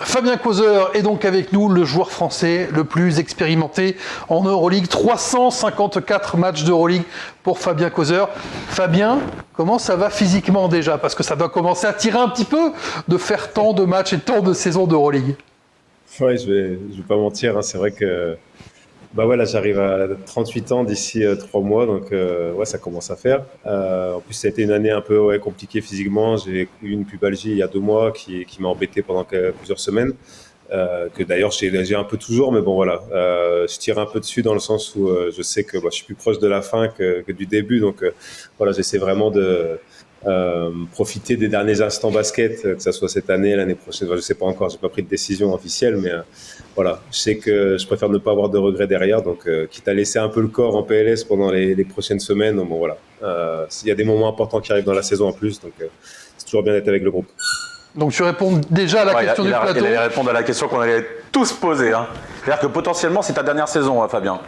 Fabien Causeur est donc avec nous, le joueur français le plus expérimenté en Euroleague. 354 matchs d'Euroleague pour Fabien Causeur. Fabien, comment ça va physiquement déjà? Parce que ça doit commencer à tirer un petit peu de faire tant de matchs et tant de saisons d'Euroleague. Ouais, je vais pas mentir, hein, c'est vrai que là j'arrive à 38 ans d'ici 3 mois, donc ouais, ça commence à faire. En plus, ça a été une année un peu compliquée physiquement. J'ai eu une pubalgie il y a 2 mois qui m'a embêté pendant plusieurs semaines, que d'ailleurs j'ai un peu toujours, mais bon voilà, je tire un peu dessus dans le sens où je sais que je suis plus proche de la fin que du début, donc voilà, j'essaie vraiment de profiter des derniers instants basket, que ça soit cette année, l'année prochaine, je sais pas encore, j'ai pas pris de décision officielle, mais voilà, je sais que je préfère ne pas avoir de regrets derrière, donc quitte à laisser un peu le corps en PLS pendant les prochaines semaines, bon voilà, s'il y a des moments importants qui arrivent dans la saison en plus, donc c'est toujours bien d'être avec le groupe. Donc tu réponds déjà à la question du plateau. Il allait répondre à la question qu'on allait tous poser. Hein. C'est-à-dire que potentiellement c'est ta dernière saison, Fabien.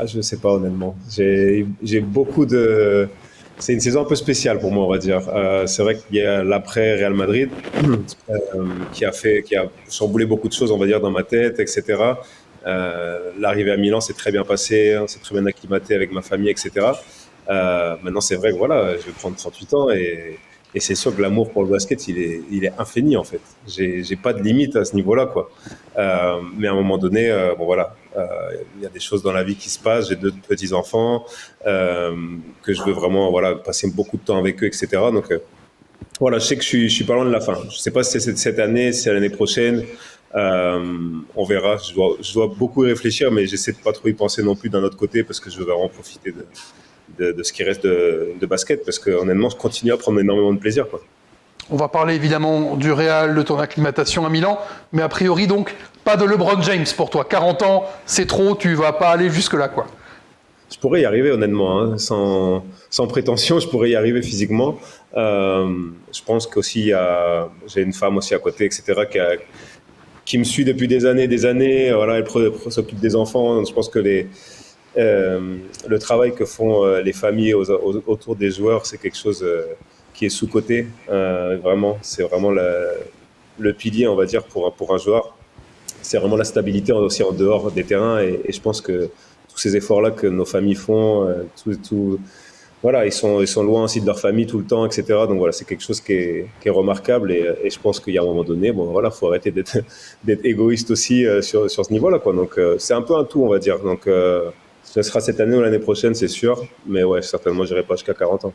Je sais pas honnêtement, j'ai beaucoup de... C'est une saison un peu spéciale pour moi, on va dire. C'est vrai qu'il y a l'après Real Madrid qui a chamboulé beaucoup de choses, on va dire, dans ma tête, etc. L'arrivée à Milan s'est très bien passée, on s'est très bien acclimaté avec ma famille, etc. Maintenant, c'est vrai que voilà, je vais prendre 38 ans et c'est sûr que l'amour pour le basket, il est infini en fait. J'ai pas de limite à ce niveau-là, quoi. Mais à un moment donné, il y a des choses dans la vie qui se passent. J'ai 2 petits enfants que je veux vraiment passer beaucoup de temps avec eux, etc. Donc je sais que je suis pas loin de la fin. Je sais pas si c'est cette année, si c'est l'année prochaine. On verra. Je dois beaucoup y réfléchir, mais j'essaie de pas trop y penser non plus d'un autre côté parce que je veux vraiment profiter de ce qui reste de basket, parce que honnêtement je continue à prendre énormément de plaisir, quoi. On va parler évidemment du Real, de ton acclimatation à Milan, mais a priori donc pas de LeBron James pour toi. 40 ans, c'est trop, tu vas pas aller jusque-là, quoi. Je pourrais y arriver honnêtement, hein, sans prétention, je pourrais y arriver physiquement. Je pense qu'aussi j'ai une femme aussi à côté, etc., qui me suit depuis des années. Voilà, elle s'occupe des enfants. Je pense que le travail que font les familles autour des joueurs, c'est quelque chose qui est sous-coté. Vraiment, c'est vraiment le pilier, on va dire, pour un joueur. C'est vraiment la stabilité aussi en dehors des terrains. Et je pense que tous ces efforts-là que nos familles font, voilà, ils sont loin aussi de leur famille tout le temps, etc. Donc voilà, c'est quelque chose qui est remarquable. Et je pense qu'il y a un moment donné, faut arrêter d'être égoïste aussi sur ce niveau-là, quoi. Donc c'est un peu un tout, on va dire. Donc ce sera cette année ou l'année prochaine, c'est sûr. Mais ouais, certainement, j'irai pas jusqu'à 40 ans.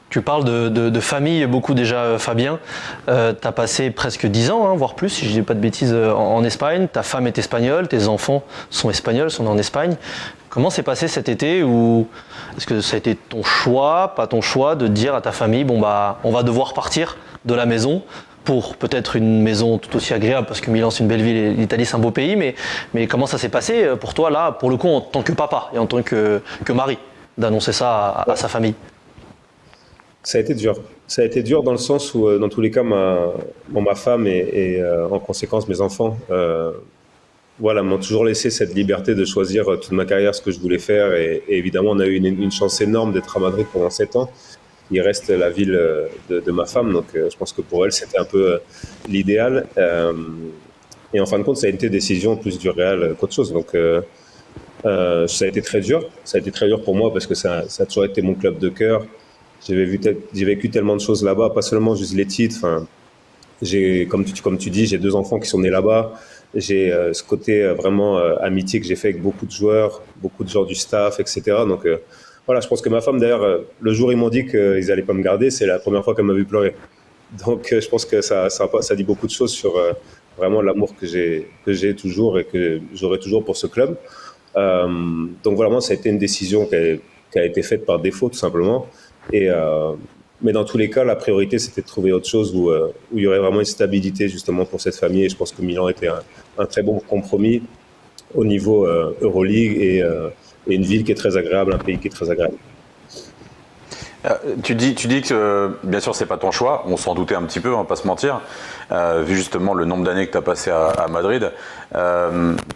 Tu parles de famille beaucoup déjà, Fabien. Tu as passé presque 10 ans, voire plus, si je ne dis pas de bêtises, en Espagne. Ta femme est espagnole, tes enfants sont espagnols, sont en Espagne. Comment s'est passé cet été? Est-ce que ça a été ton choix, pas ton choix, de dire à ta famille, on va devoir partir de la maison pour peut-être une maison tout aussi agréable, parce que Milan c'est une belle ville et l'Italie c'est un beau pays, mais comment ça s'est passé pour toi là, pour le coup, en tant que papa et en tant que mari, d'annoncer ça à sa famille? Ça a été dur. Ça a été dur dans le sens où, dans tous les cas, ma femme et en conséquence mes enfants, m'ont toujours laissé cette liberté de choisir toute ma carrière, ce que je voulais faire. Et évidemment, on a eu une chance énorme d'être à Madrid pendant 7 ans. Il reste la ville de ma femme, donc je pense que pour elle, c'était un peu l'idéal. Et en fin de compte, ça a été une décision plus du Real qu'autre chose. Donc ça a été très dur. Ça a été très dur pour moi parce que ça a toujours été mon club de cœur. J'ai vécu tellement de choses là-bas, pas seulement juste les titres. Enfin, comme tu dis, j'ai 2 enfants qui sont nés là-bas. J'ai ce côté vraiment amitié que j'ai fait avec beaucoup de joueurs du staff, etc. Donc je pense que ma femme, d'ailleurs, le jour où ils m'ont dit qu'ils allaient pas me garder, c'est la première fois qu'elle m'a vu pleurer. Donc je pense que ça dit beaucoup de choses sur vraiment l'amour que j'ai toujours et que j'aurai toujours pour ce club. Donc vraiment, ça a été une décision qui a été faite par défaut, tout simplement. Mais dans tous les cas, la priorité, c'était de trouver autre chose où il y aurait vraiment une stabilité justement pour cette famille. Et je pense que Milan était un très bon compromis au niveau Euroleague et une ville qui est très agréable, un pays qui est très agréable. Tu dis que bien sûr c'est pas ton choix, on s'en doutait un petit peu, on va pas se mentir, vu justement le nombre d'années que tu as passé à Madrid.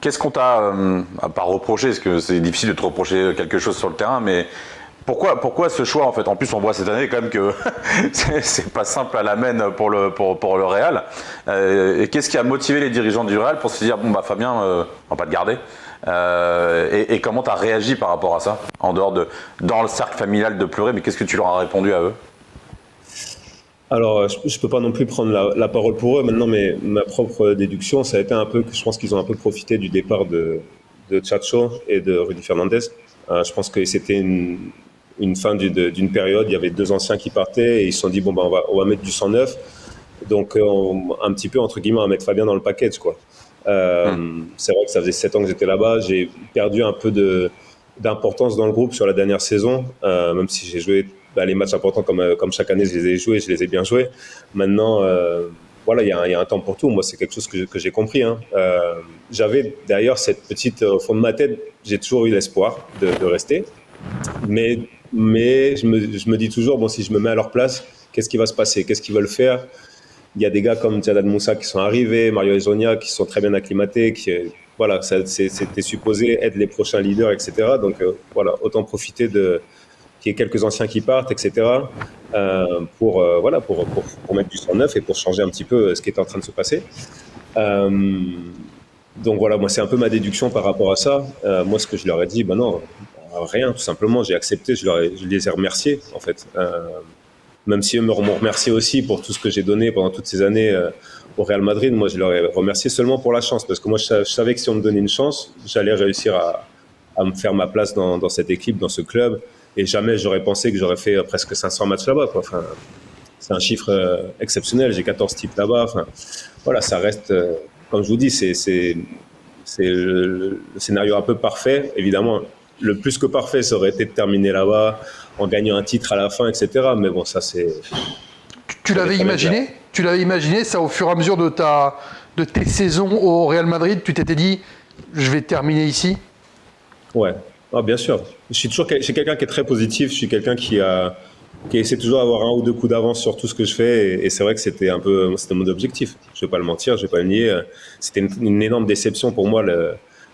Qu'est-ce qu'on t'a, à part reproché, parce que c'est difficile de te reprocher quelque chose sur le terrain, mais Pourquoi ce choix en fait? En plus, on voit cette année quand même que c'est pas simple à la main pour le Real. Et qu'est-ce qui a motivé les dirigeants du Real pour se dire bon bah Fabien, on va pas te garder. Et comment tu as réagi par rapport à ça, en dehors dans le cercle familial de pleurer, mais qu'est-ce que tu leur as répondu à eux? Alors, je peux pas non plus prendre la parole pour eux maintenant, mais ma propre déduction, ça a été un peu que je pense qu'ils ont un peu profité du départ de Chacho et de Rudy Fernandez. Je pense que c'était une fin d'une période, il y avait 2 anciens qui partaient et ils se sont dit bon ben on va mettre du 109, donc un petit peu entre guillemets à mettre Fabien dans le package quoi. C'est vrai que ça faisait 7 ans que j'étais là-bas, j'ai perdu un peu d'importance dans le groupe sur la dernière saison, même si j'ai joué les matchs importants comme chaque année je les ai joués, je les ai bien joués. Maintenant voilà, il y a un temps pour tout. Moi, c'est quelque chose que j'ai compris. Hein. J'avais d'ailleurs cette petite, au fond de ma tête, j'ai toujours eu l'espoir de rester. Mais je me dis toujours, bon, si je me mets à leur place, qu'est-ce qui va se passer? Qu'est-ce qu'ils veulent faire? Il y a des gars comme Djadad Moussa qui sont arrivés, Mario Hezonja qui sont très bien acclimatés, voilà, c'était supposé être les prochains leaders, etc. Donc voilà, autant profiter qu'il y ait quelques anciens qui partent, etc. Pour mettre du 109 et pour changer un petit peu ce qui est en train de se passer. Donc voilà, moi c'est un peu ma déduction par rapport à ça. Moi ce que je leur ai dit, ben non, rien, tout simplement, j'ai accepté, je les ai remerciés en fait. Même si eux m'ont remercié aussi pour tout ce que j'ai donné pendant toutes ces années au Real Madrid, moi je leur ai remercié seulement pour la chance, parce que moi je savais que si on me donnait une chance, j'allais réussir à me faire ma place dans cette équipe, dans ce club, et jamais j'aurais pensé que j'aurais fait presque 500 matchs là-bas, quoi. Enfin, c'est un chiffre exceptionnel, j'ai 14 types là-bas, enfin, voilà, ça reste, comme je vous dis, c'est le scénario un peu parfait, évidemment. Le plus que parfait, ça aurait été de terminer là-bas en gagnant un titre à la fin, etc. Mais bon, ça c'est... Tu l'avais imaginé? Tu l'avais imaginé ça au fur et à mesure de tes saisons au Real Madrid? Tu t'étais dit, je vais terminer ici? Ouais, bien sûr. Je suis quelqu'un qui est très positif. Je suis quelqu'un qui essaie toujours d'avoir 1 ou 2 coups d'avance sur tout ce que je fais. Et c'est vrai que c'était mon objectif. Je vais pas le mentir, je vais pas le nier. C'était une énorme déception pour moi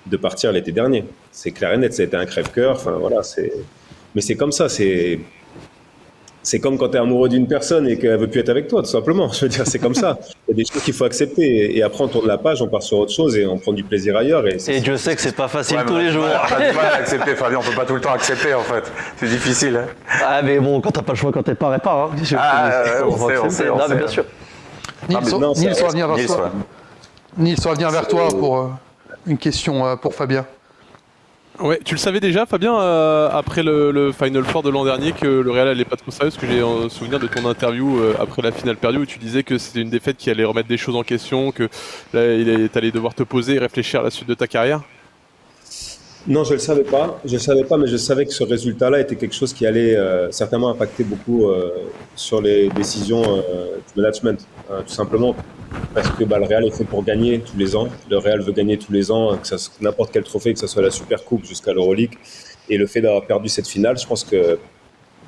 de partir l'été dernier. C'est clair et net. Ça a été un crève-cœur. Enfin voilà, mais c'est comme ça. C'est comme quand tu es amoureux d'une personne et qu'elle veut plus être avec toi, tout simplement. Je veux dire, c'est comme ça. Il y a des choses qu'il faut accepter. Et après, on tourne la page, on part sur autre chose et on prend du plaisir ailleurs. Et Dieu sait que c'est pas facile tous les jours. On a du mal à accepter, Fabien. On peut pas tout le temps accepter, en fait. C'est difficile. Hein. Ah, mais bon, quand t'as pas le choix, quand t'es pas, répare. Hein. On sait. Non, mais bien sûr. Nils, on va venir vers toi. Nils, on va venir vers toi pour une question pour Fabien. Ouais, tu le savais déjà, Fabien, après le Final Four de l'an dernier, que le Real allait pas trop sérieux, parce que j'ai un souvenir de ton interview après la finale perdue où tu disais que c'était une défaite qui allait remettre des choses en question, que là, t'allais devoir te poser et réfléchir à la suite de ta carrière. Non, je le savais pas, mais je savais que ce résultat-là était quelque chose qui allait certainement impacter beaucoup sur les décisions du management, tout simplement. Parce que le Real est fait pour gagner tous les ans. Le Real veut gagner tous les ans, que ça soit n'importe quel trophée, que ce soit la Super Coupe jusqu'à l'Euroleague. Et le fait d'avoir perdu cette finale, je pense que, tu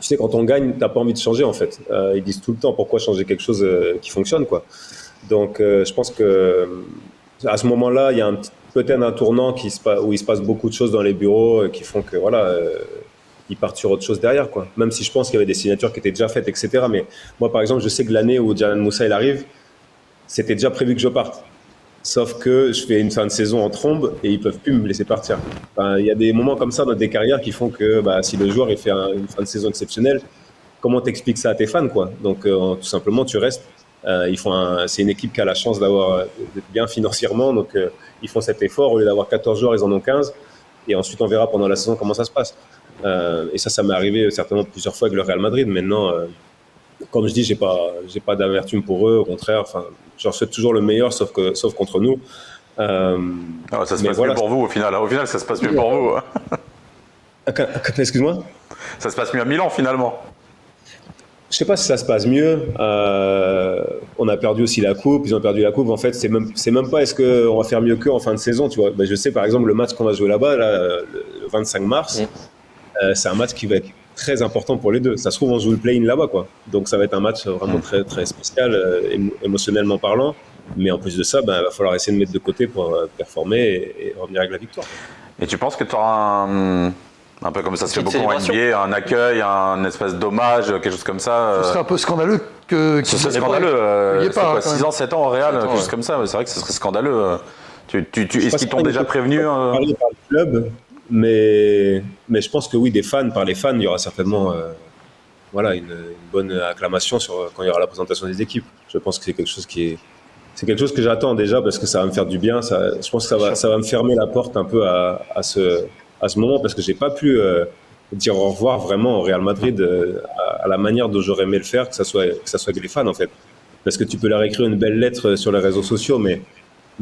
sais, quand on gagne, t'as pas envie de changer en fait. Ils disent tout le temps pourquoi changer quelque chose qui fonctionne, quoi. Donc, je pense que à ce moment-là, il y a peut-être un tournant où il se passe beaucoup de choses dans les bureaux qui font que voilà. Ils partent sur autre chose derrière, quoi. Même si je pense qu'il y avait des signatures qui étaient déjà faites, etc. Mais moi, par exemple, je sais que l'année où Djadad Moussa il arrive, c'était déjà prévu que je parte. Sauf que je fais une fin de saison en trombe et ils peuvent plus me laisser partir. Enfin, il y a des moments comme ça dans des carrières qui font que si le joueur il fait une fin de saison exceptionnelle, comment t'expliques ça à tes fans, quoi? Donc tout simplement tu restes. C'est une équipe qui a la chance d'être bien financièrement, donc ils font cet effort. Au lieu d'avoir 14 joueurs, ils en ont 15. Et ensuite on verra pendant la saison comment ça se passe. Et ça m'est arrivé certainement plusieurs fois avec le Real Madrid. Maintenant, comme je dis, j'ai pas d'amertume pour eux. Au contraire, enfin, je leur souhaite toujours le meilleur, sauf contre nous. Ça se passe mieux pour vous au final. Au final, ça se passe mieux pour vous. Excuse-moi. Ça se passe mieux à Milan finalement. Je sais pas si ça se passe mieux. On a perdu aussi la coupe. Ils ont perdu la coupe. En fait, c'est même pas est-ce qu'on va faire mieux qu'eux en fin de saison. Tu vois. Je sais par exemple le match qu'on va jouer là-bas, le 25 mars. C'est un match qui va être très important pour les deux. Ça se trouve, on joue le play-in là-bas, quoi. Donc, ça va être un match vraiment très, très spécial, émotionnellement parlant. Mais en plus de ça, il va falloir essayer de mettre de côté pour performer et revenir avec la victoire. Et tu penses que tu auras Un peu comme ça se fait Petite beaucoup en célébration. NBA, un accueil, un espèce d'hommage, quelque chose comme ça. Ce serait un peu scandaleux que. Ce serait qu'il y ait pas- scandaleux. qu'il y ait C'est pas, quoi, quand même. 6 ans, 7 ans au Real, 7 ans, quelque chose ouais. comme ça. C'est vrai que ce serait scandaleux. Est-ce pas qu'ils si t'ont on déjà était prévenu parlé par le club, mais je pense que oui, par les fans, il y aura certainement voilà, une bonne acclamation quand il y aura la présentation des équipes. Je pense que c'est quelque chose que j'attends déjà parce que ça va me faire du bien. Je pense que ça va me fermer la porte un peu à ce moment parce que j'ai pas pu dire au revoir vraiment au Real Madrid à la manière dont j'aurais aimé le faire, que ça soit avec les fans en fait. Parce que tu peux leur écrire une belle lettre sur les réseaux sociaux, mais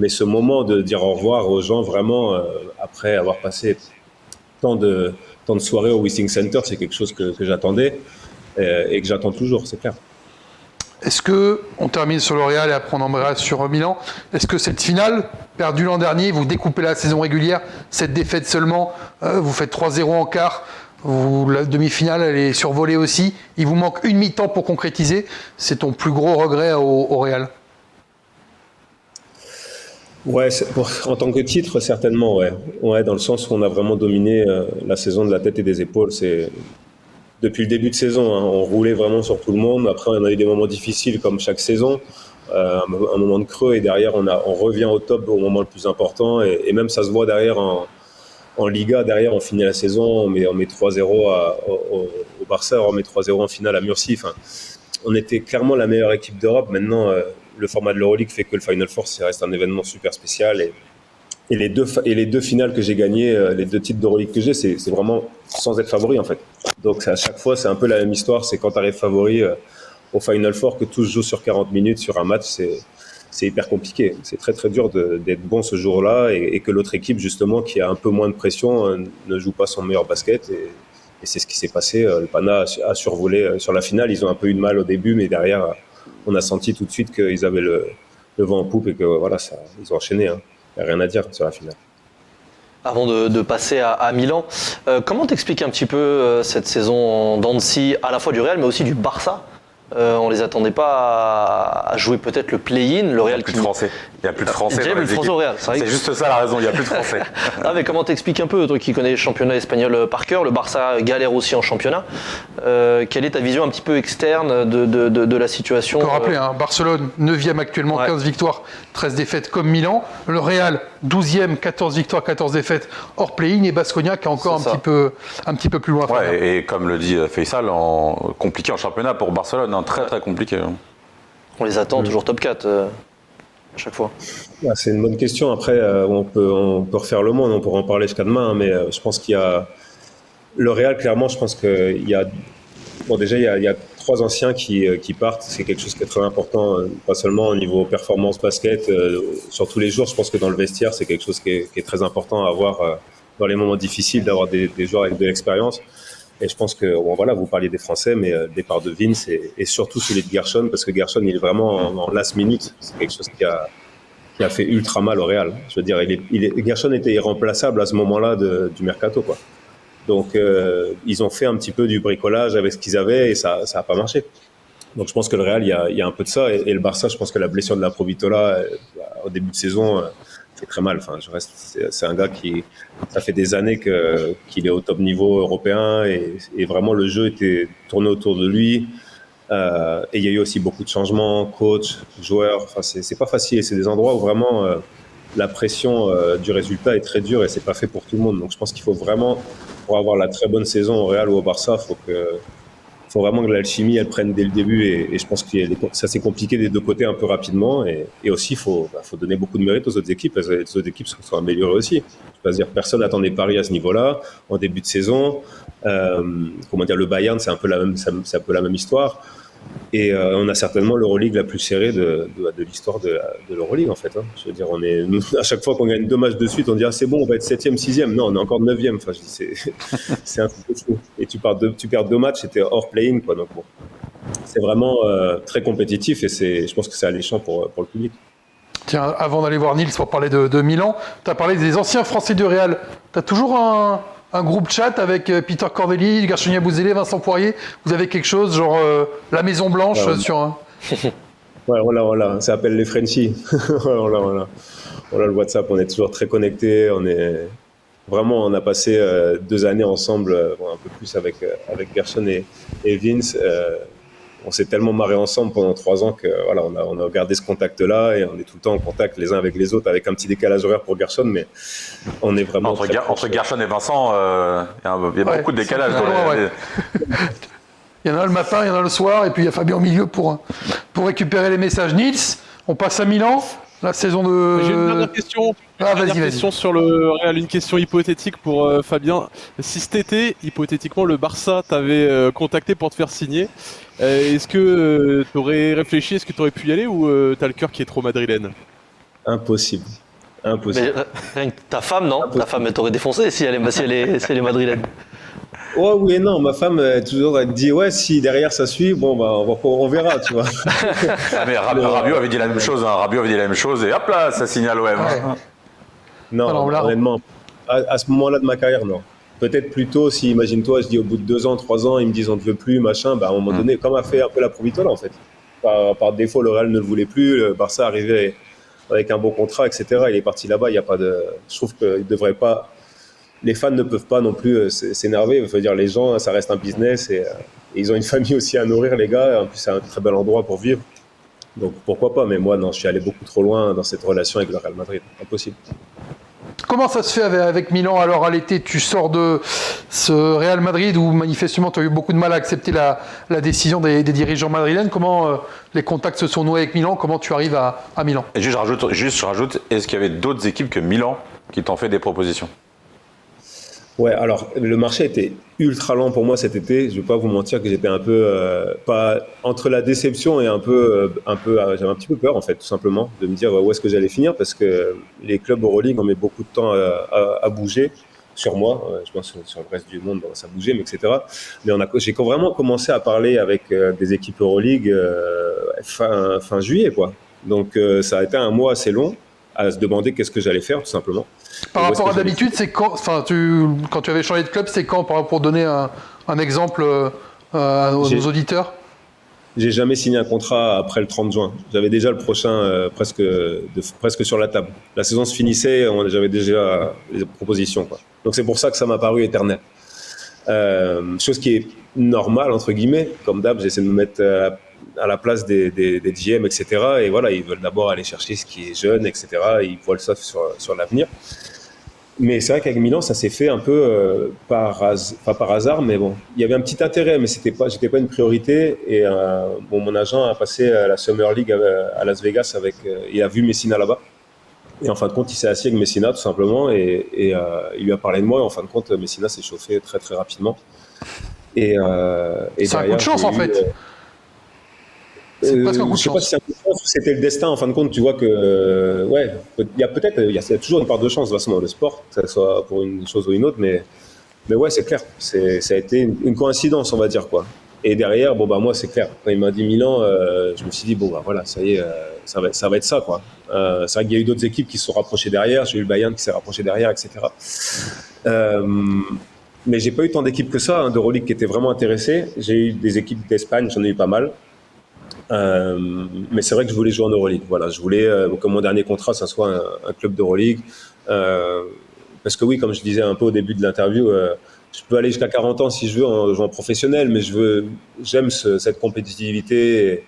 ce moment de dire au revoir aux gens vraiment après avoir passé tant de soirées au Wishing Center, c'est quelque chose que j'attendais et que j'attends toujours, c'est clair. Est-ce que, on termine sur le Real et après on embrayera sur Milan, est-ce que cette finale, perdue l'an dernier, vous découpez la saison régulière, cette défaite seulement, vous faites 3-0 en quart, la demi-finale elle est survolée aussi, il vous manque une mi-temps pour concrétiser, c'est ton plus gros regret au Real? Ouais, en tant que titre, certainement, ouais. Ouais, dans le sens où on a vraiment dominé la saison de la tête et des épaules. C'est depuis le début de saison, hein, on roulait vraiment sur tout le monde. Après, on a eu des moments difficiles comme chaque saison, un moment de creux et derrière, on revient au top au moment le plus important et même ça se voit derrière en Liga. Derrière, on finit la saison, on met 3-0 au Barça, on met 3-0 en finale à Murcie. Enfin, on était clairement la meilleure équipe d'Europe. Maintenant, le format de l'Euroleague fait que le Final Four, ça reste un événement super spécial. Et les deux finales que j'ai gagnées, les 2 titres d'Euroleague que j'ai, c'est vraiment sans être favori en fait. Donc à chaque fois, c'est un peu la même histoire. C'est quand tu arrives favori au Final Four que tout se joue sur 40 minutes sur un match, c'est hyper compliqué. C'est très très dur d'être bon ce jour-là et que l'autre équipe justement qui a un peu moins de pression ne joue pas son meilleur basket. Et c'est ce qui s'est passé. Le Pana a survolé sur la finale. Ils ont un peu eu de mal au début, mais derrière, on a senti tout de suite qu'ils avaient le vent en poupe et que voilà, ils ont enchaîné. Hein. Il n'y a rien à dire sur la finale. Avant de passer à Milan, comment t'expliques un petit peu cette saison en dents de scie, à la fois du Real mais aussi du Barça? On les attendait pas à jouer peut-être le play-in, le Real Il n'y a plus de Français. Il n'y a plus de Français. Déjà, dans le les Français équipes. au Real. C'est Juste ça la raison, il n'y a plus de Français. Ah, mais comment t'expliques un peu, toi qui connais le championnat espagnol par cœur, le Barça galère aussi en championnat. Quelle est ta vision un petit peu externe de la situation? On peut rappeler, hein, Barcelone 9e actuellement, Ouais. 15 victoires, 13 défaites comme Milan. Le Real 12e, 14 victoires, 14 défaites hors play-in et Baskonia qui est encore C'est un petit peu plus loin. Fabien. Ouais, et comme le dit Faisal, compliqué en championnat pour Barcelone, hein, très très compliqué. Hein. On les attend toujours top 4 à chaque fois. Ah, c'est une bonne question. Après, on peut refaire le monde, on pourra en parler jusqu'à demain, hein, mais je pense qu'il y a le Real, clairement, je pense qu'il y a déjà il y a 3 anciens qui partent. C'est quelque chose qui est très important, pas seulement au niveau performance basket, sur tous les jours. Je pense que dans le vestiaire, c'est quelque chose qui est très important à avoir dans les moments difficiles, d'avoir des joueurs avec de l'expérience. Et je pense que, bon, voilà, vous parliez des Français, mais le départ de Vince et surtout celui de Gershon, parce que Gershon, il est vraiment en last minute. C'est quelque chose qui a fait ultra mal au Real. Je veux dire, Gershon était irremplaçable à ce moment-là du mercato, quoi. Donc, ils ont fait un petit peu du bricolage avec ce qu'ils avaient et ça a pas marché. Donc, je pense que le Real, il y a un peu de ça. Et le Barça, je pense que la blessure de la Provitola au début de saison, fait très mal. Enfin, c'est un gars ça fait des années qu'il est au top niveau européen et vraiment le jeu était tourné autour de lui. Et il y a eu aussi beaucoup de changements, coach, joueurs. Enfin, c'est pas facile. C'est des endroits où vraiment la pression du résultat est très dure et c'est pas fait pour tout le monde. Donc, je pense qu'il faut vraiment, pour avoir la très bonne saison au Real ou au Barça, faut vraiment que l'alchimie elle prenne dès le début et je pense que ça c'est compliqué des deux côtés un peu rapidement et aussi faut donner beaucoup de mérite aux autres équipes parce que les autres équipes sont améliorées aussi. Je veux dire, personne n'attendait Paris à ce niveau-là en début de saison. Comment dire, le Bayern c'est un peu la même histoire et on a certainement l'Euroleague la plus serrée de l'histoire de l'Euroleague en fait. Hein. Je veux dire, nous, à chaque fois qu'on gagne 2 matchs de suite, on dit ah c'est bon, on va être 7e, 6e. Non, on est encore 9e. Enfin, je dis c'est un peu fou. Et tu perds 2 matchs, c'était hors play-in quoi. Donc bon, c'est vraiment très compétitif et je pense que c'est alléchant pour le public. Tiens, avant d'aller voir Nils pour parler de Milan, tu as parlé des anciens Français du Real. Tu as toujours un groupe chat avec Peter Cordelli, Gershon Yabusele, Vincent Poirier. Vous avez quelque chose genre la Maison Blanche sur un... Ouais, voilà, ça s'appelle les Frenchies. voilà. Le WhatsApp, on est toujours très connectés, on Vraiment, on a passé 2 années ensemble, un peu plus avec Gershon et Vince. On s'est tellement marré ensemble pendant 3 ans que voilà, on a gardé ce contact-là et on est tout le temps en contact les uns avec les autres, avec un petit décalage horaire pour Gershon, mais on est vraiment Entre Gershon et Vincent, il y a beaucoup de décalage. Il y en a le matin, il y en a le soir, et puis il y a Fabien au milieu pour récupérer les messages. Nils, on passe à Milan, la saison de... J'ai une dernière question. Question sur le Real, une question hypothétique pour Fabien. Si cet été, hypothétiquement, le Barça t'avait contacté pour te faire signer, est-ce que tu aurais réfléchi, est-ce que tu aurais pu y aller ou t'as le cœur qui est trop madrilène? Impossible. Mais rien que ta femme, non? Ta femme, elle t'aurait défoncé si elle est madrilène. Oh oui et non, ma femme elle dit ouais, si derrière ça suit, bon bah on verra, tu vois. Mais Rabiot avait dit la même chose, hein. Rabiot avait dit la même chose et hop là, ça signe à l'OM. Ouais. Non, honnêtement, à ce moment-là de ma carrière, non. Peut-être plus tôt, si imagine-toi, je dis au bout de 2 ans, 3 ans, ils me disent on ne veut plus, machin, bah à un moment donné, comme a fait un peu la Provitola en fait. Par défaut, le Real ne le voulait plus, le Barça arrivait avec un bon contrat, etc. Il est parti là-bas, il y a pas de. Je trouve qu'il devrait pas. Les fans ne peuvent pas non plus s'énerver. Il faut dire, les gens, ça reste un business et ils ont une famille aussi à nourrir, les gars. En plus, c'est un très bel endroit pour vivre. Donc pourquoi pas, mais moi, non, je suis allé beaucoup trop loin dans cette relation avec le Real Madrid. Impossible. Comment ça se fait avec Milan? Alors à l'été, tu sors de ce Real Madrid où manifestement tu as eu beaucoup de mal à accepter la décision des dirigeants madrilènes. Comment les contacts se sont noués avec Milan? Comment tu arrives à Milan? Et je rajoute, est-ce qu'il y avait d'autres équipes que Milan qui t'ont fait des propositions? Ouais, alors le marché était ultra lent pour moi cet été. Je vais pas vous mentir que j'étais un peu pas entre la déception et j'avais un petit peu peur en fait, tout simplement, de me dire où est-ce que j'allais finir parce que les clubs Euroleague ont mis beaucoup de temps à bouger sur moi. Je pense que sur le reste du monde ça bougeait, mais etc. Mais j'ai vraiment commencé à parler avec des équipes Euroleague fin juillet quoi. Donc ça a été un mois assez long à se demander qu'est-ce que j'allais faire tout simplement. Par rapport à d'habitude, c'est quand, quand tu avais changé de club, c'est quand, pour donner un exemple à nos auditeurs? J'ai jamais signé un contrat après le 30 juin. J'avais déjà le prochain presque sur la table. La saison se finissait, j'avais déjà les propositions, quoi. Donc c'est pour ça que ça m'a paru éternel. Chose qui est normale, entre guillemets. Comme d'hab, j'essaie de me mettre à la place des GM, etc. Et voilà, ils veulent d'abord aller chercher ce qui est jeune, etc. Et ils voient ça sur l'avenir. Mais c'est vrai qu'avec Milan, ça s'est fait un peu pas par hasard, mais bon, il y avait un petit intérêt, mais j'étais pas une priorité. Et mon agent a passé la Summer League à Las Vegas il a vu Messina là-bas. Et en fin de compte, il s'est assis avec Messina tout simplement, et il lui a parlé de moi. Et en fin de compte, Messina s'est chauffé très très rapidement. Et c'est un coup de chance en fait. C'est presque un coup de chance. Je sais pas si c'est un coup de chance ou c'était le destin. En fin de compte, tu vois que il y a toujours une part de chance dans le sport, que ce soit pour une chose ou une autre, mais ouais, c'est clair. Ça a été une coïncidence, on va dire quoi. Et derrière, moi c'est clair. Quand il m'a dit Milan, je me suis dit voilà, ça y est, ça va être ça quoi. C'est vrai qu'il y a eu d'autres équipes qui se sont rapprochées derrière. J'ai eu le Bayern qui s'est rapproché derrière, etc. Mais j'ai pas eu tant d'équipes que ça, d'Euroleague qui étaient vraiment intéressées. J'ai eu des équipes d'Espagne, j'en ai eu pas mal. Mais c'est vrai que je voulais jouer en Euroleague. Voilà, je voulais que mon dernier contrat, ça soit un club d'Euroleague. Parce que oui, comme je disais un peu au début de l'interview, je peux aller jusqu'à 40 ans si je veux en jouant professionnel, mais j'aime cette compétitivité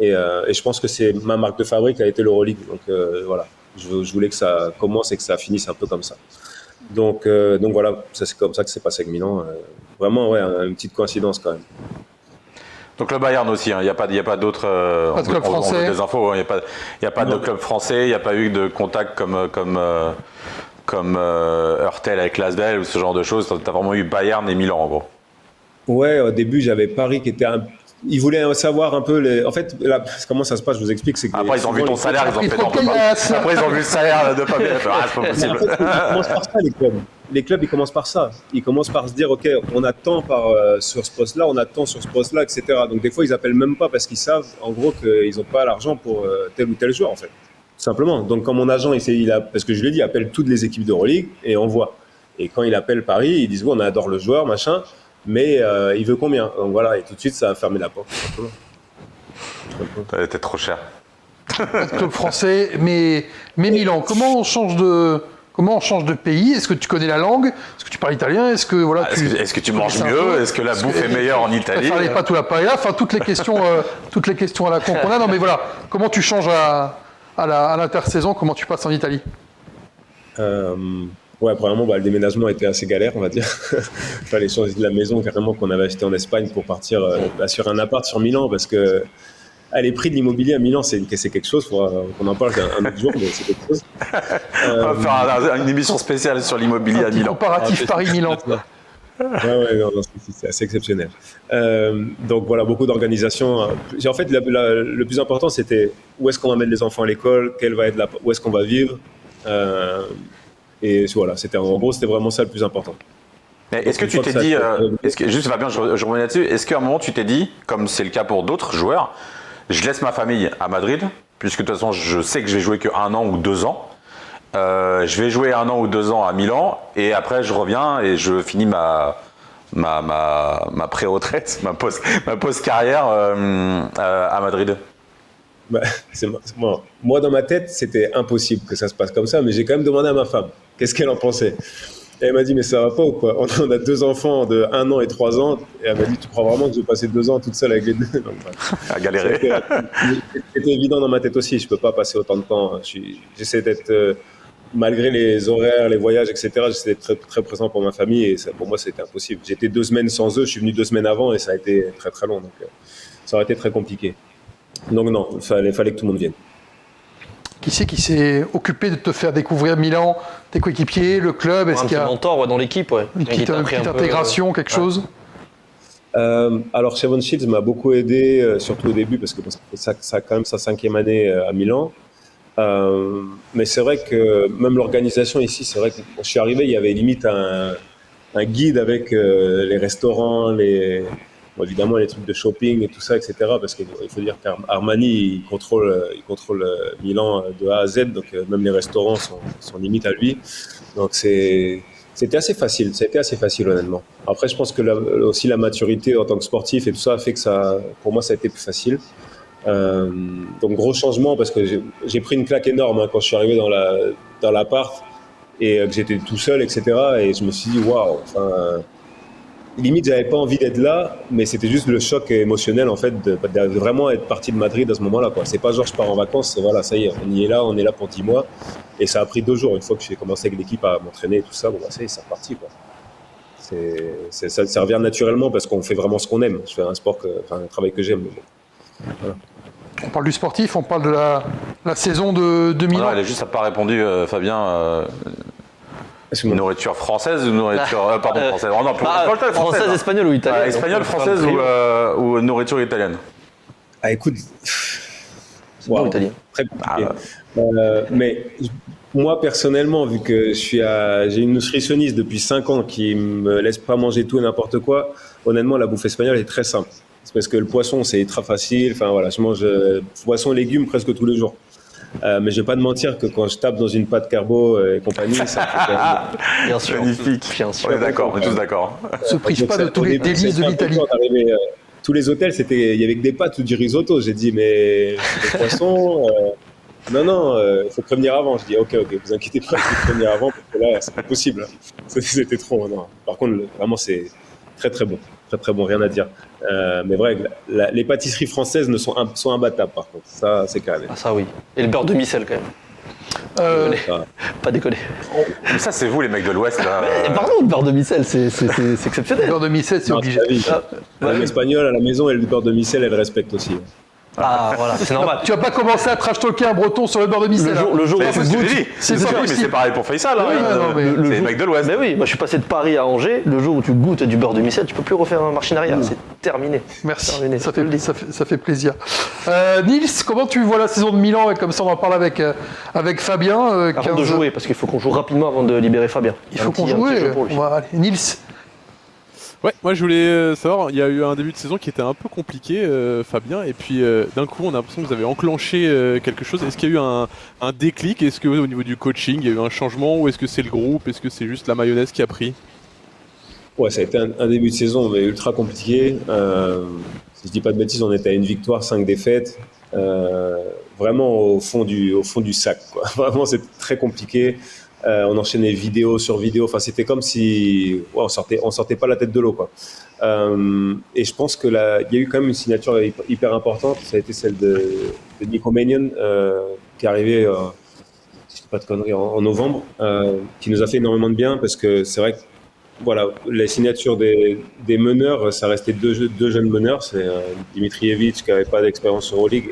et je pense que c'est ma marque de fabrique a été l'Euroleague. Donc voilà, je voulais que ça commence et que ça finisse un peu comme ça. Donc voilà, c'est comme ça que c'est passé avec Milan. Vraiment, ouais, une petite coïncidence quand même. Donc le Bayern aussi, il n'y a pas d'autres club français. Des infos, il n'y a pas de club français, il n'y a pas eu de contact comme Hurtel avec Lasvel ou ce genre de choses. Tu as vraiment eu Bayern et Milan en gros. Ouais, au début j'avais Paris qui était ils voulaient savoir un peu en fait là, comment ça se passe, je vous explique, c'est que après ils ont vu ton salaire, ils ont fait après ils ont vu le salaire de Fabien, c'est pas possible. En fait, ils commencent par ça les clubs ils commencent par ça, ils commencent par se dire ok, on attend sur ce poste là, on attend sur ce poste là, etc. Donc des fois ils appellent même pas parce qu'ils savent en gros qu'ils n'ont pas l'argent pour tel ou tel joueur en fait, tout simplement. Donc quand mon agent parce que je lui ai dit, appelle toutes les équipes d'Euroleague et on voit, et quand il appelle Paris ils disent on adore le joueur machin, mais il veut combien? Donc voilà, et tout de suite ça a fermé la porte. Ça a été trop cher. Pas de club français, mais Milan. Comment Comment on change de pays? Est-ce que tu connais la langue? Est-ce que tu parles italien? Est-ce que voilà, Est-ce que tu manges mieux? Est-ce que la bouffe est meilleure en Tu Italie? préfères les pâtes ou la paella? Enfin, toutes les questions à la con qu'on a. Non, mais voilà, comment tu changes à l'intersaison? Comment tu passes en Italie? Ouais, premièrement, le déménagement était assez galère, on va dire. Il fallait changer de la maison carrément qu'on avait achetée en Espagne pour partir sur un appart sur Milan parce que les prix de l'immobilier à Milan, c'est quelque chose. On en parle un autre jour, mais c'est quelque chose. On va faire une émission spéciale sur l'immobilier à Milan. Comparatif Paris-Milan. Ouais, non, c'est assez exceptionnel. Donc voilà, beaucoup d'organisation. En fait, le plus important, c'était où est-ce qu'on va mettre les enfants à l'école, où est-ce qu'on va vivre. Et voilà, c'était vraiment ça le plus important. Mais est-ce que tu t'es dit, juste Fabien, je reviens là-dessus, est-ce qu'à un moment tu t'es dit, comme c'est le cas pour d'autres joueurs, je laisse ma famille à Madrid, puisque de toute façon je sais que je vais jouer que 1 an ou 2 ans. Je vais jouer 1 an ou 2 ans à Milan et après je reviens et je finis ma pré-retraite, ma post-carrière à Madrid. Moi, dans ma tête, c'était impossible que ça se passe comme ça, mais j'ai quand même demandé à ma femme qu'est-ce qu'elle en pensait. Et elle m'a dit, mais ça va pas ou quoi? On a 2 enfants de 1 an et 3 ans. Et elle m'a dit, tu crois vraiment que je vais passer 2 ans toute seule avec les deux? Donc, à galérer. C'était évident dans ma tête aussi. Je peux pas passer autant de temps. J'essaie d'être, malgré les horaires, les voyages, etc., j'essaie d'être très, très présent pour ma famille. Et ça, pour moi, c'était impossible. J'étais 2 semaines sans eux. Je suis venu 2 semaines avant et ça a été très, très long. Donc, ça aurait été très compliqué. Donc non, il fallait que tout le monde vienne. Qui c'est qui s'est occupé de te faire découvrir Milan, tes coéquipiers, le club? Est-ce qu'il y a un mentor dans l'équipe, une petite intégration, quelque chose? Alors, Chevon Shields m'a beaucoup aidé, surtout au début, parce que ça a quand même sa 5e année à Milan. Mais c'est vrai que même l'organisation ici, c'est vrai que quand je suis arrivé, il y avait limite un guide avec les restaurants, évidemment les trucs de shopping et tout ça, etc. Parce qu'il faut dire qu'Armani, il contrôle Milan de A à Z, donc même les restaurants sont limite à lui. Donc c'était assez facile, honnêtement. Après, je pense que aussi la maturité en tant que sportif et tout ça a fait que pour moi, ça a été plus facile. Donc gros changement parce que j'ai pris une claque énorme quand je suis arrivé dans l'appart et que j'étais tout seul, etc. Et je me suis dit, waouh, limite, j'avais pas envie d'être là, mais c'était juste le choc émotionnel en fait de vraiment être parti de Madrid à ce moment-là. C'est pas genre je pars en vacances, c'est voilà, ça y est, on est là pour 10 mois. Et ça a pris 2 jours. Une fois que j'ai commencé avec l'équipe à m'entraîner et tout ça, ça y est, c'est reparti quoi. Ça revient naturellement parce qu'on fait vraiment ce qu'on aime. Je fais un travail que j'aime. Voilà. On parle du sportif, on parle de la saison de Milan. Non, elle a juste pas répondu, Fabien. Une nourriture française ou nourriture française? Oh, non, française, espagnole ou italienne? Espagnole, française ou nourriture italienne? Écoute, c'est bon italien. Très compliqué. Mais moi personnellement, vu que j'ai une nutritionniste depuis 5 ans qui me laisse pas manger tout et n'importe quoi, honnêtement la bouffe espagnole est très simple. C'est parce que le poisson c'est ultra facile. Enfin voilà, je mange poisson et légumes presque tous les jours. Mais je vais pas te mentir que quand je tape dans une pâte carbo et compagnie, ça me fait bien sûr, magnifique. Bien sûr. On est d'accord, on est tous d'accord. On se prive pas de tous les délices de l'Italie. Tous les hôtels, il y avait que des pâtes ou du risotto. J'ai dit mais le poisson, non, il faut prévenir avant. Je dis ok, vous inquiétez pas, il faut prévenir avant parce que là c'est pas possible. C'était trop. Non. Par contre, vraiment c'est très très bon. Très bon, rien à dire. Mais vrai, les pâtisseries françaises sont imbattables par contre. Ça, c'est carré. Ah ça oui. Et le beurre de micelle quand même. Pas déconner. Mais ça, c'est vous les mecs de l'Ouest là. Mais, pardon, le beurre de micelle, c'est exceptionnel. Le beurre de micelle, c'est obligé. Madame espagnole à la maison, elle le beurre de micelle, elle respecte aussi. Ah voilà, c'est normal. Tu vas pas commencer à trash talker un breton sur le beurre de micelle. Le jour où tu goûtes, c'est pas possible. Mais c'est pareil pour Faisal. C'est les mecs de l'Ouest. Mais oui, moi je suis passé de Paris à Angers. Le jour où tu goûtes du beurre de micelle, tu peux plus refaire un marche en arrière. C'est terminé. Merci. Terminé, ça fait plaisir. Nils, comment tu vois la saison de Milan? Et comme ça, on en parle avec Fabien. Avant de jouer, parce qu'il faut qu'on joue rapidement avant de libérer Fabien. Il faut qu'on joue. Nils. Ouais, moi je voulais savoir, il y a eu un début de saison qui était un peu compliqué, Fabien, et puis d'un coup on a l'impression que vous avez enclenché quelque chose. Est-ce qu'il y a eu un déclic? Est-ce qu'au niveau du coaching, il y a eu un changement, ou est-ce que c'est le groupe? Est-ce que c'est juste la mayonnaise qui a pris? Ouais, ça a été un début de saison mais ultra compliqué. Si je dis pas de bêtises, on était à 1 victoire, 5 défaites. Vraiment au fond du sac, quoi. Vraiment, c'était très compliqué. On enchaînait vidéo sur vidéo. Enfin, c'était comme si on sortait pas la tête de l'eau, quoi. Et je pense que il y a eu quand même une signature hyper importante. Ça a été celle de Nico Mannion, qui est arrivé, si je dis pas de conneries, en novembre, qui nous a fait énormément de bien parce que c'est vrai que voilà, les signatures des meneurs, ça restait deux jeunes meneurs, c'est Dimitrijevic qui n'avait pas d'expérience Euroleague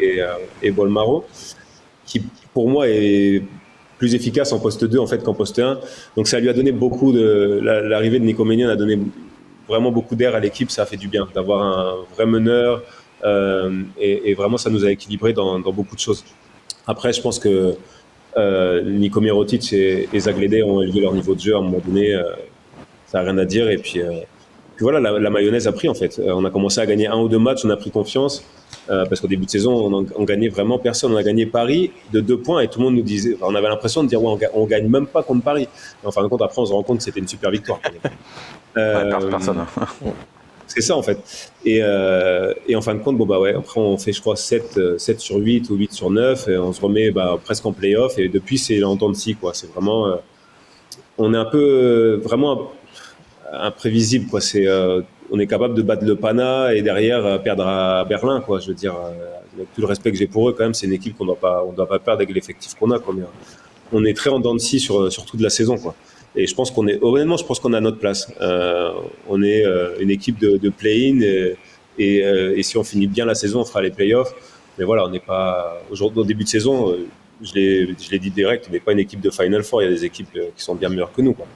et Bolmaro, qui pour moi est plus efficace en poste 2 en fait qu'en poste 1. Donc ça lui a donné beaucoup l'arrivée de Nico Mannion a donné vraiment beaucoup d'air à l'équipe, ça a fait du bien d'avoir un vrai meneur et vraiment ça nous a équilibré dans beaucoup de choses. Après, je pense que Nico Mirotic et Zaglede ont élevé leur niveau de jeu à un moment donné. Ça n'a rien à dire. Et puis voilà, la mayonnaise a pris en fait. On a commencé à gagner 1 ou 2 matchs, on a pris confiance. Parce qu'au début de saison, on gagnait vraiment personne. On a gagné Paris de 2 points et tout le monde nous disait, on avait l'impression de dire, ouais, on gagne même pas contre Paris. Et en fin de compte, après, on se rend compte que c'était une super victoire. Personne. C'est ça en fait. Et en fin de compte, après on fait je crois 7 sur 8 ou 8 sur 9 et on se remet presque en play-off et depuis c'est en dents de scie, quoi. C'est vraiment, on est un peu vraiment imprévisible, quoi. On est capable de battre le Pana et derrière perdre à Berlin, quoi. Je veux dire, avec tout le respect que j'ai pour eux, quand même, c'est une équipe qu'on doit pas perdre avec l'effectif qu'on a, quoi. On est très en dents de scie sur toute la saison, quoi. Et je pense honnêtement, je pense qu'on a notre place. On est une équipe de play-in et si on finit bien la saison, on fera les play-offs. Mais voilà, on n'est pas aujourd'hui au début de saison. Je l'ai dit direct, on n'est pas une équipe de Final Four. Il y a des équipes qui sont bien meilleures que nous, quoi.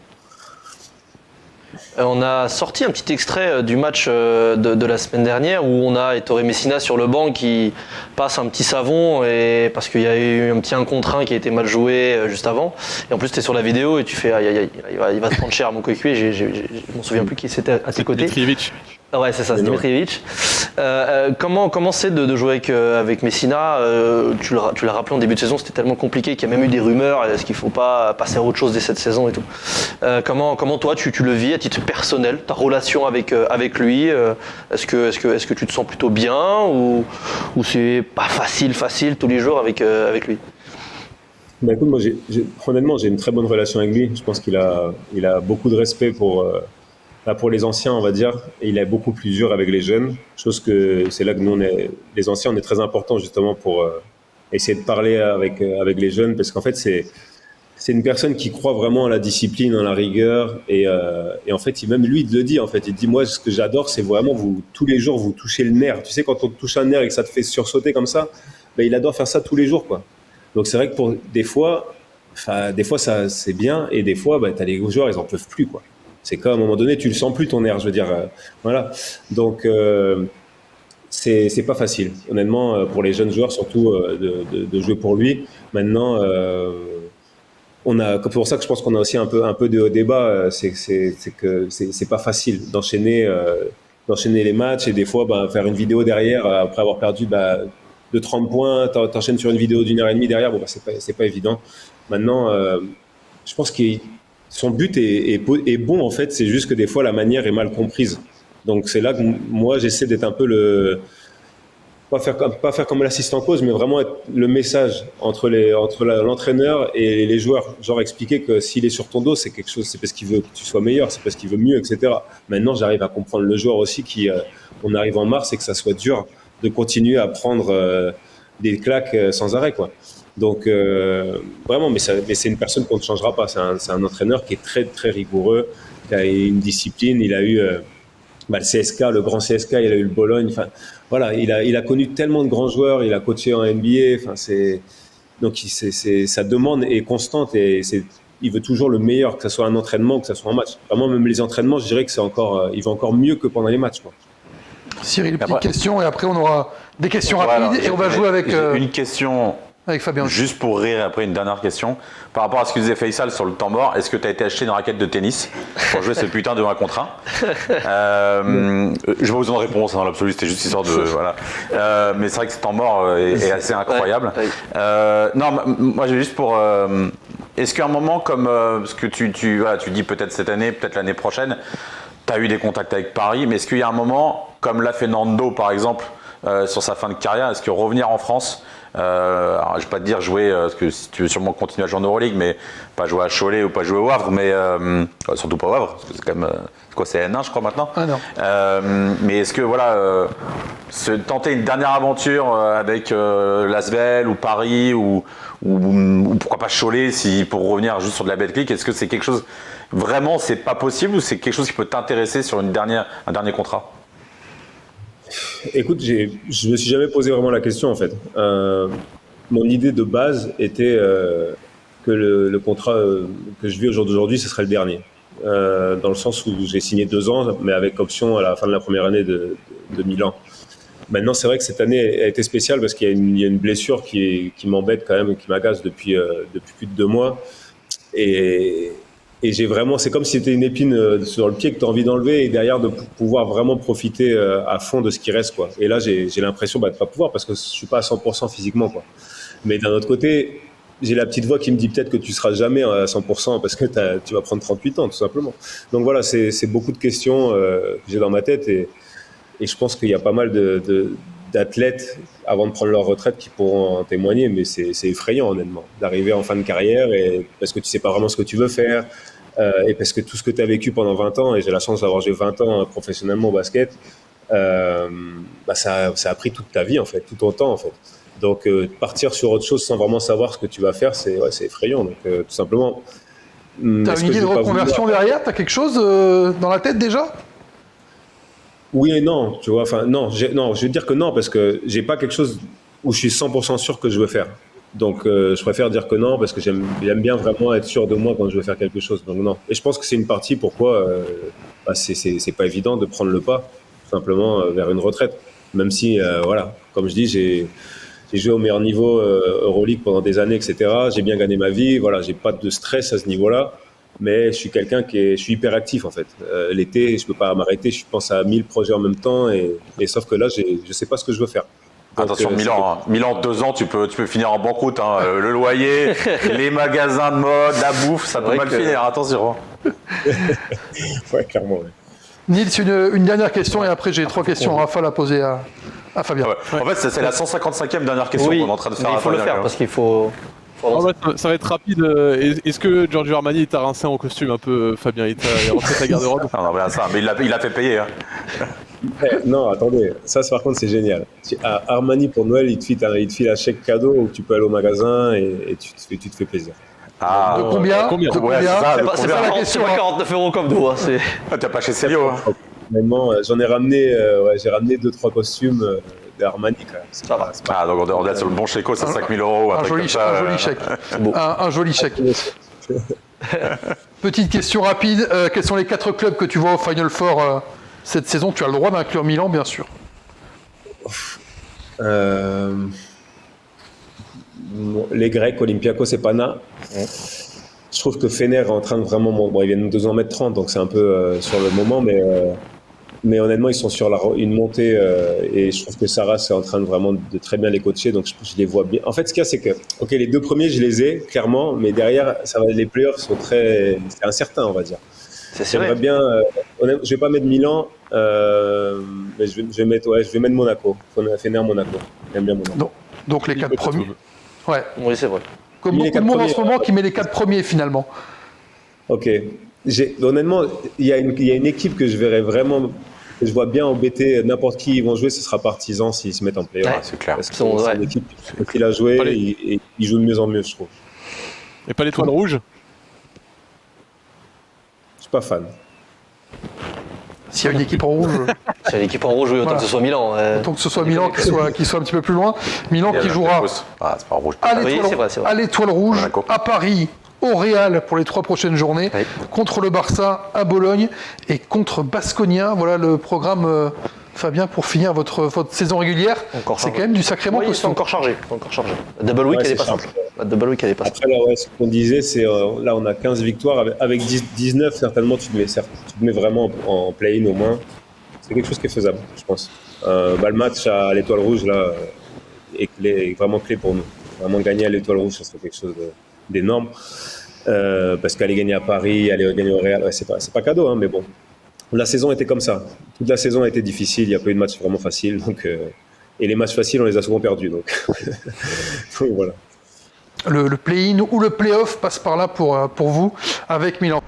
On a sorti un petit extrait du match de la semaine dernière où on a Ettore Messina sur le banc qui passe un petit savon parce qu'il y a eu un petit 1 contre 1 qui a été mal joué juste avant. Et en plus, tu es sur la vidéo et tu fais aïe, aïe, aïe, il va se prendre cher à mon coéquipier. Je m'en souviens plus qui c'était à tes côtés. Dimitrijevic. Ouais, c'est ça, c'est Dimitrijevic. Comment c'est de jouer avec Messina tu l'as rappelé en début de saison, c'était tellement compliqué qu'il y a même eu des rumeurs. Est-ce qu'il ne faut pas passer à autre chose dès cette saison et tout. Comment toi tu le vis à titre personnel, ta relation avec lui, est-ce que tu te sens plutôt bien ou c'est pas facile tous les jours avec lui? Écoute, moi, honnêtement, j'ai une très bonne relation avec lui. Je pense qu'il a beaucoup de respect pour les anciens, on va dire, et il est beaucoup plus dur avec les jeunes. Chose que c'est là que nous, les anciens, on est très importants justement pour essayer de parler avec les jeunes, parce qu'en fait, c'est une personne qui croit vraiment à la discipline, à la rigueur, et en fait, même lui, il le dit. En fait, il dit, moi, ce que j'adore, c'est vraiment tous les jours, vous touchez le nerf. Tu sais, quand on te touche un nerf et que ça te fait sursauter comme ça, il adore faire ça tous les jours, quoi. Donc c'est vrai que des fois ça c'est bien, et des fois, t'as les joueurs, ils en peuvent plus, quoi. C'est comme à un moment donné, tu le sens plus ton nerf, je veux dire, voilà. Donc c'est pas facile, honnêtement, pour les jeunes joueurs, surtout de jouer pour lui. Maintenant, c'est pour ça que je pense qu'on a aussi un peu de débat, c'est que c'est pas facile d'enchaîner les matchs et des fois faire une vidéo derrière après avoir perdu de 30 points, t'enchaînes sur une vidéo d'1h30 derrière, c'est pas évident. Maintenant, je pense que son but est bon, en fait, c'est juste que des fois la manière est mal comprise. Donc c'est là que moi j'essaie d'être un peu pas faire comme l'assistant cause, mais vraiment être le message entre l'entraîneur et les joueurs. Genre expliquer que s'il est sur ton dos, c'est quelque chose, c'est parce qu'il veut que tu sois meilleur, c'est parce qu'il veut mieux, etc. Maintenant, j'arrive à comprendre le joueur aussi on arrive en mars et que ça soit dur de continuer à prendre des claques sans arrêt, quoi. Donc vraiment, mais c'est une personne qu'on ne changera pas. C'est un entraîneur qui est très très rigoureux, qui a une discipline. Il a eu le CSK, le grand CSK, il a eu le Bologne. Enfin, voilà, il a connu tellement de grands joueurs. Il a coaché en NBA. Enfin, donc sa demande est constante et il veut toujours le meilleur, que ce soit un entraînement, que ce soit un match. Vraiment, même les entraînements, je dirais que il va encore mieux que pendant les matchs, quoi. Cyril, petite question et après on aura des questions rapides et on va jouer avec une question avec Fabien. Juste pour rire, après une dernière question. Par rapport à ce que disait Faisal sur le temps mort, est-ce que tu as été acheté une raquette de tennis pour jouer ce putain de 1 contre 1 Je vais vous en répondre, dans l'absolu, c'était juste histoire de... Voilà. Mais c'est vrai que ce temps mort est assez incroyable. Non, moi j'ai juste pour... est-ce qu'à un moment comme ce que tu dis peut-être cette année, peut-être l'année prochaine, tu as eu des contacts avec Paris, mais est-ce qu'il y a un moment, comme l'a fait Nando par exemple, sur sa fin de carrière, est-ce que revenir en France, Alors, je vais pas te dire jouer, parce que si tu veux sûrement continuer à jouer en Euroleague, mais pas jouer à Cholet ou pas jouer au Havre, mais surtout pas au Havre, parce que c'est quand même, c'est quoi, c'est N1 je crois maintenant. Ah non. Mais est-ce que voilà, tenter une dernière aventure avec l'Asvel ou Paris ou pourquoi pas Cholet, pour revenir juste sur de la Betclic, est-ce que c'est quelque chose vraiment c'est pas possible ou c'est quelque chose qui peut t'intéresser sur un dernier contrat? Écoute, je me suis jamais posé vraiment la question en fait. Mon idée de base était que le contrat que je vis au jour d'aujourd'hui, ce serait le dernier. Dans le sens où j'ai signé 2 ans, mais avec option à la fin de la première année de Milan. Maintenant, c'est vrai que cette année a été spéciale parce qu'il y a une blessure qui m'embête quand même, qui m'agace depuis plus de 2 mois. Et j'ai vraiment, c'est comme si c'était une épine sur le pied que tu as envie d'enlever et derrière de pouvoir vraiment profiter à fond de ce qui reste, quoi. Et là, j'ai l'impression de pas pouvoir parce que je suis pas à 100% physiquement, quoi. Mais d'un autre côté, j'ai la petite voix qui me dit peut-être que tu seras jamais à 100% parce que tu vas prendre 38 ans, tout simplement. Donc voilà, c'est beaucoup de questions que j'ai dans ma tête et je pense qu'il y a pas mal d'athlètes avant de prendre leur retraite qui pourront en témoigner, mais c'est effrayant honnêtement d'arriver en fin de carrière et parce que tu sais pas vraiment ce que tu veux faire et parce que tout ce que tu as vécu pendant 20 ans, et j'ai la chance d'avoir joué 20 ans professionnellement au basket, ça a pris toute ta vie en fait, tout ton temps en fait. Donc partir sur autre chose sans vraiment savoir ce que tu vas faire, c'est effrayant. Donc tout simplement. T'as une idée de reconversion derrière? T'as quelque chose dans la tête déjà? Oui et non, tu vois. Enfin, non, je vais te dire que non, parce que j'ai pas quelque chose où je suis 100% sûr que je veux faire. Donc, je préfère dire que non, parce que j'aime bien vraiment être sûr de moi quand je veux faire quelque chose. Donc, non. Et je pense que c'est une partie pourquoi c'est pas évident de prendre le pas, tout simplement, vers une retraite. Même si, voilà, comme je dis, j'ai joué au meilleur niveau Euroleague pendant des années, etc. J'ai bien gagné ma vie. Voilà, j'ai pas de stress à ce niveau-là. Mais je suis quelqu'un je suis hyper actif en fait. L'été, je peux pas m'arrêter, je pense à 1000 projets en même temps et sauf que là, je sais pas ce que je veux faire. Donc, attention, Milan, 2 ans, tu peux finir en banqueroute. Hein. Le loyer, les magasins de mode, la bouffe, ça peut mal finir. Attention. Ouais, clairement. Ouais. Nils, une dernière question et après j'ai 3 questions rafales à poser à Fabien. Ouais. En fait, c'est la 155e dernière question qu'on est en train de faire. Il faut le faire parce qu'il faut. Ça va être rapide. Est-ce que Giorgio Armani t'a rincé en costume un peu, Fabien? Il t'a rentré ta garde-robe? Non, voilà, ça. Mais il a fait payer. Hein. Non, attendez. Ça, par contre, c'est génial. Armani, pour Noël, il te file un chèque cadeau où tu peux aller au magasin et tu te fais plaisir. Ah, de combien? Combien? De combien? C'est pas la question. C'est pas 49 € comme nous. T'as pas chez Célio. Hein. Honnêtement, j'en ai ramené, j'ai ramené 2-3 costumes d'Armani quand même. Ça va. Ah, donc on est sur le bon chéco, c'est 5 000 €. Un joli chèque. Un joli chèque. Petite question rapide. Quels sont les 4 clubs que tu vois au Final Four cette saison? Tu as le droit d'inclure Milan, bien sûr. Les Grecs, Olympiakos et Pana. Je trouve que Fener est en train de vraiment... Bon, ils viennent de 2 m 30, donc c'est un peu sur le moment, mais honnêtement, ils sont sur une montée et je trouve que Sarras est en train de vraiment de très bien les coacher, donc je les vois bien. En fait, ce qu'il y a, c'est que les 2 premiers, je les ai, clairement, mais derrière, les playoffs sont c'est incertain, on va dire. J'aimerais bien... je vais pas mettre Milan, mais je vais mettre Monaco. Fener, Monaco. J'aime bien Monaco. Donc les 4 premiers. Ouais. Oui, c'est vrai. Comme beaucoup de monde en ce moment qui met les 4 premiers finalement. Ok. Honnêtement, il y a une équipe que je verrais vraiment, que je vois bien embêter n'importe qui ils vont jouer, ce sera Partizan s'ils se mettent en play. Ouais, c'est clair. Parce que c'est une équipe qu'il a joué et il joue de mieux en mieux, je trouve. Et pas l'étoile rouge? Je suis pas fan. S'il y a une équipe en rouge. S'il y a une équipe en rouge, oui, autant que ce soit Milan. Autant que ce soit Milan qui soit un petit peu plus loin. Milan qui jouera c'est pas rouge. à l'Étoile Rouge, à Paris, au Real pour les 3 prochaines journées, contre le Barça, à Bologne et contre Baskonia. Voilà le programme, Fabien, pour finir votre saison régulière. C'est quand même du sacrément costaud. C'est encore chargé. La Double Week, elle est pas simple. Après, là, ce qu'on disait, c'est là, on a 15 victoires. Avec 19, certainement, tu te mets vraiment en play-in au moins. C'est quelque chose qui est faisable, je pense. Le match à l'Étoile Rouge, là, est vraiment clé pour nous. Vraiment gagner à l'Étoile Rouge, ça serait quelque chose d'énorme. Parce qu'aller gagner à Paris, aller gagner au Real, c'est pas cadeau, hein, mais bon. La saison était comme ça. Toute la saison a été difficile, il n'y a pas eu de match vraiment facile. Donc Et les matchs faciles, on les a souvent perdus. Donc, donc voilà. Le play-in ou le play-off passe par là pour vous avec Milan.